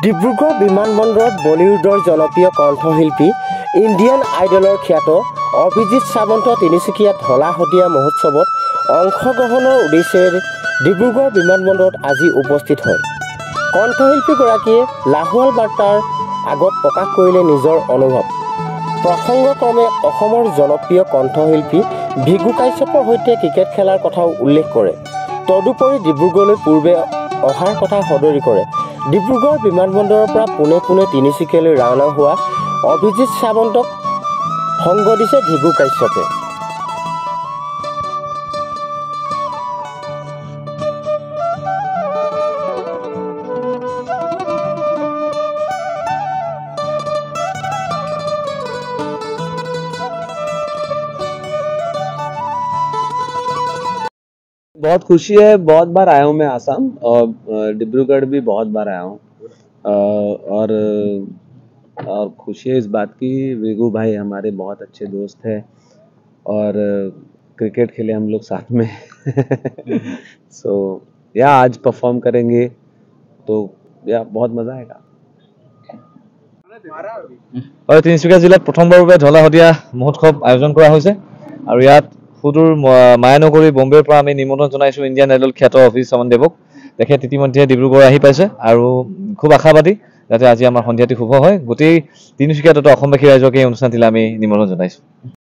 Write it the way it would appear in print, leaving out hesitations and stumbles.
ডিব্ৰুগড় বিমানবন্দৰত বলিউডৰ জনপ্ৰিয় কণ্ঠশিল্পী ইণ্ডিয়ান আইডলৰ খ্যাত অভিজিৎ সাৱন্ত তিনিচুকীয়া ঢলা শদিয়া মহোৎসৱত অংশগ্ৰহণৰ উদ্দেশ্যেৰে ডিব্ৰুগড় বিমানবন্দৰত আজি উপস্থিত হয়। কণ্ঠশিল্পীগৰাকীয়ে লাহোৱাল বাৰ্তাৰ আগত প্ৰকাশ কৰিলে নিজৰ অনুভৱ। প্ৰসংগক্ৰমে অসমৰ জনপ্ৰিয় কণ্ঠশিল্পী ভিগু কাশ্যপৰ সৈতে ক্ৰিকেট খেলাৰ কথাও উল্লেখ কৰে। তদুপৰি ডিব্ৰুগড়লৈ পূৰ্বে অহাৰ কথা সদৰি কৰে। ডিব্ৰুগড় বিমানবন্দৰৰ পৰা পোনে পোনে তিনিচুকীয়ালৈ ৰাওনা হোৱা অভিজিৎ সাৱন্তক সংগ দিছে ভিগু কাশ্যপে। बहुत खुशी है। बहुत बार आया हूँ मैं आसाम और डिब्रूगढ़ भी बहुत बार आया हूँ और खुशी है इस बात की। विगू भाई हमारे बहुत अच्छे दोस्त हैं और क्रिकेट खेले हम लोग साथ में सो या आज परफॉर्म करेंगे तो या बहुत मजा आएगा। और तिनिचुकिया जिलात प्रथमबार ढला शदिया महोत्सव आयोजन करा হৈছে আৰু ইয়াত সুদূৰ মায়ানগৰী বম্বেৰ পৰা আমি নিমন্ত্ৰণ জনাইছো ইণ্ডিয়ান আইডল খ্যাত অভিজিৎ সাৱন্তদেৱক। তেখেত ইতিমধ্যে ডিব্ৰুগড় আহি পাইছে আৰু খুব আশাবাদী যাতে আজি আমাৰ সন্ধিয়াটি শুভ হয়। গোটেই তিনিচুকীয়া তথা অসমবাসী ৰাইজক এই অনুষ্ঠানটিলৈ আমি নিমন্ত্ৰণ জনাইছো।